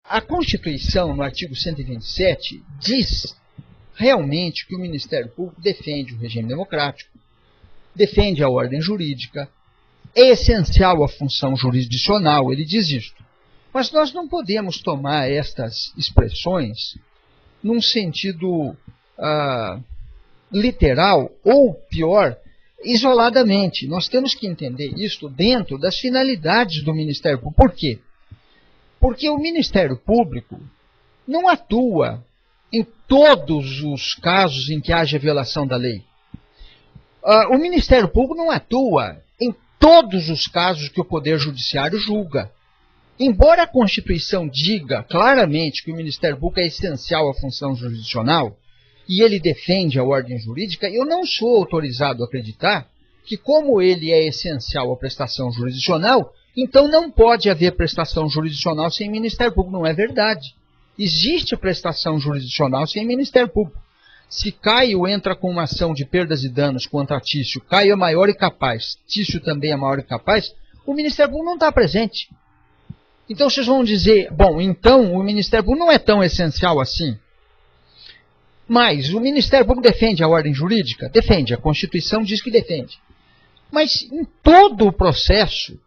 A Constituição, no artigo 127, diz realmente que o Ministério Público defende o regime democrático, defende a ordem jurídica, é essencial a função jurisdicional, ele diz isto. Mas nós não podemos tomar estas expressões num sentido literal, ou pior, isoladamente. Nós temos que entender isso dentro das finalidades do Ministério Público. Por quê? Porque o Ministério Público não atua em todos os casos em que haja violação da lei. O Ministério Público não atua em todos os casos que o Poder Judiciário julga. Embora a Constituição diga claramente que o Ministério Público é essencial à função jurisdicional, e ele defende a ordem jurídica, eu não sou autorizado a acreditar que, como ele é essencial à prestação jurisdicional, então não pode haver prestação jurisdicional sem Ministério Público. Não é verdade. Existe prestação jurisdicional sem Ministério Público. Se Caio entra com uma ação de perdas e danos contra Tício, Caio é maior e capaz, Tício também é maior e capaz, o Ministério Público não está presente. Então vocês vão dizer, bom, então o Ministério Público não é tão essencial assim. Mas o Ministério Público defende a ordem jurídica? Defende, a Constituição diz que defende. Mas em todo o processo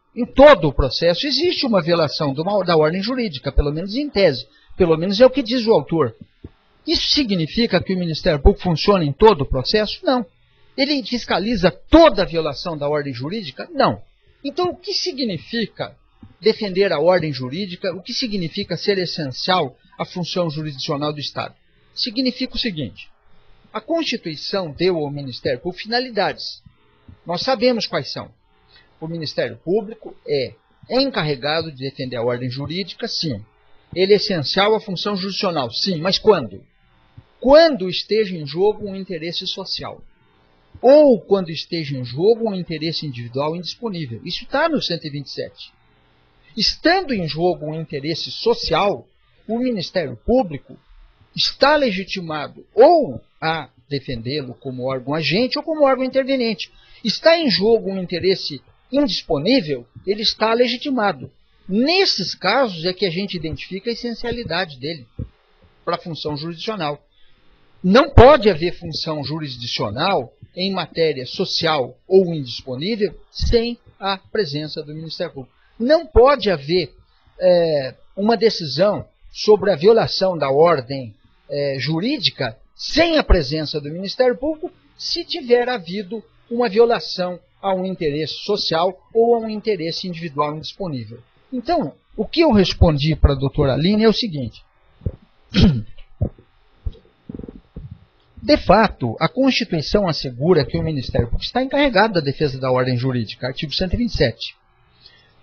existe uma violação da ordem jurídica, pelo menos em tese. Pelo menos é o que diz o autor. Isso significa que o Ministério Público funciona em todo o processo? Não. Ele fiscaliza toda a violação da ordem jurídica? Não. Então, o que significa defender a ordem jurídica? O que significa ser essencial à função jurisdicional do Estado? Significa o seguinte: a Constituição deu ao Ministério Público finalidades. Nós sabemos quais são. O Ministério Público é encarregado de defender a ordem jurídica, sim. Ele é essencial à função jurisdicional, sim. Mas quando? Quando esteja em jogo um interesse social. Ou quando esteja em jogo um interesse individual indisponível. Isso está no 127. Estando em jogo um interesse social, o Ministério Público está legitimado ou a defendê-lo como órgão agente ou como órgão interveniente. Está em jogo um interesse indisponível, ele está legitimado. Nesses casos é que a gente identifica a essencialidade dele para a função jurisdicional. Não pode haver função jurisdicional em matéria social ou indisponível sem a presença do Ministério Público. Não pode haver uma decisão sobre a violação da ordem jurídica sem a presença do Ministério Público, se tiver havido uma violação a um interesse social ou a um interesse individual indisponível. Então, o que eu respondi para a doutora Aline é o seguinte. De fato, a Constituição assegura que o Ministério Público está encarregado da defesa da ordem jurídica, artigo 127.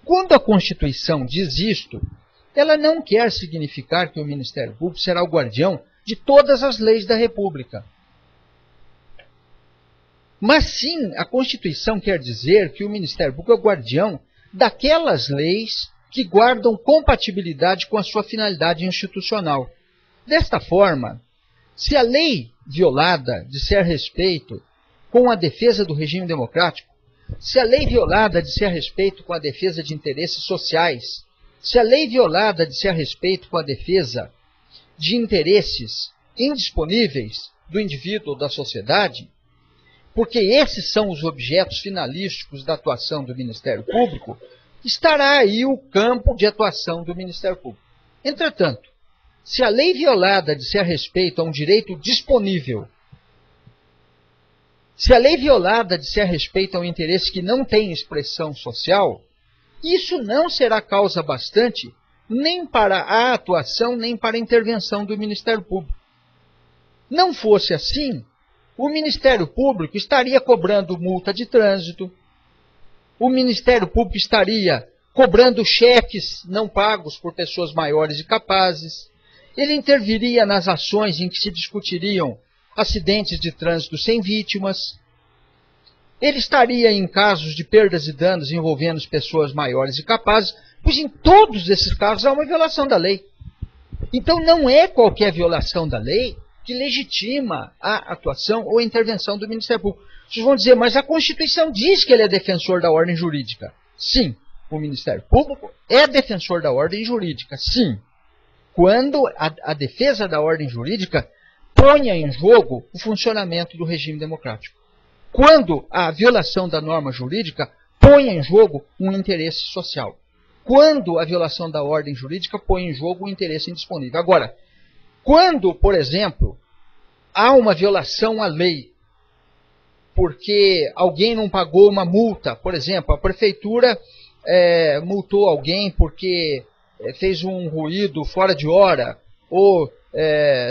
Quando a Constituição diz isto, ela não quer significar que o Ministério Público será o guardião de todas as leis da República. Mas sim, a Constituição quer dizer que o Ministério Público é o guardião daquelas leis que guardam compatibilidade com a sua finalidade institucional. Desta forma, se a lei violada disser respeito com a defesa do regime democrático, se a lei violada disser respeito com a defesa de interesses sociais, se a lei violada disser respeito com a defesa de interesses indisponíveis do indivíduo ou da sociedade, porque esses são os objetos finalísticos da atuação do Ministério Público, estará aí o campo de atuação do Ministério Público. Entretanto, se a lei violada disser respeito a um direito disponível, se a lei violada disser respeito a um interesse que não tem expressão social, isso não será causa bastante nem para a atuação, nem para a intervenção do Ministério Público. Não fosse assim, o Ministério Público estaria cobrando multa de trânsito, o Ministério Público estaria cobrando cheques não pagos por pessoas maiores e capazes, ele interviria nas ações em que se discutiriam acidentes de trânsito sem vítimas, ele estaria em casos de perdas e danos envolvendo pessoas maiores e capazes, pois em todos esses casos há uma violação da lei. Então não é qualquer violação da lei que legitima a atuação ou a intervenção do Ministério Público. Vocês vão dizer, mas a Constituição diz que ele é defensor da ordem jurídica. Sim, o Ministério Público é defensor da ordem jurídica, sim. quando a defesa da ordem jurídica ponha em jogo o funcionamento do regime democrático. Quando a violação da norma jurídica ponha em jogo um interesse social. Quando a violação da ordem jurídica põe em jogo um interesse indisponível. Agora, quando, por exemplo, há uma violação à lei, porque alguém não pagou uma multa, por exemplo, a prefeitura multou alguém porque fez um ruído fora de hora, ou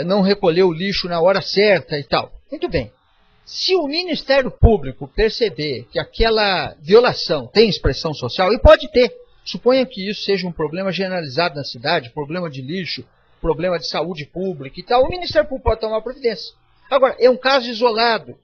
não recolheu o lixo na hora certa e tal. Muito bem. Se o Ministério Público perceber que aquela violação tem expressão social, e pode ter, suponha que isso seja um problema generalizado na cidade, problema de lixo, problema de saúde pública e tal, o Ministério Público pode tomar providência. Agora, é um caso isolado.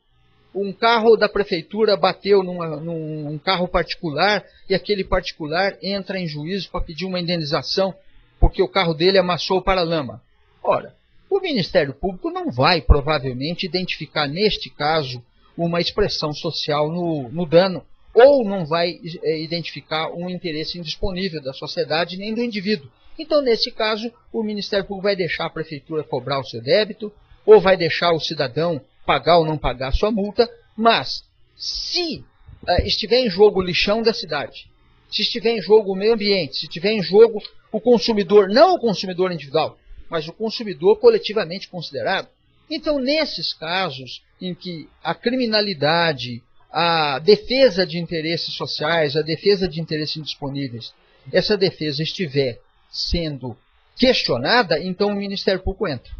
Um carro da prefeitura bateu num carro particular e aquele particular entra em juízo para pedir uma indenização porque o carro dele amassou o paralama. Ora, o Ministério Público não vai, provavelmente, identificar, neste caso, uma expressão social no dano, ou não vai identificar um interesse indisponível da sociedade nem do indivíduo. Então, nesse caso, o Ministério Público vai deixar a prefeitura cobrar o seu débito, ou vai deixar o cidadão pagar ou não pagar a sua multa, mas se estiver em jogo o lixão da cidade, se estiver em jogo o meio ambiente, se estiver em jogo o consumidor, não o consumidor individual, mas o consumidor coletivamente considerado, então nesses casos em que a criminalidade, a defesa de interesses sociais, a defesa de interesses indisponíveis, essa defesa estiver sendo questionada, então o Ministério Público entra.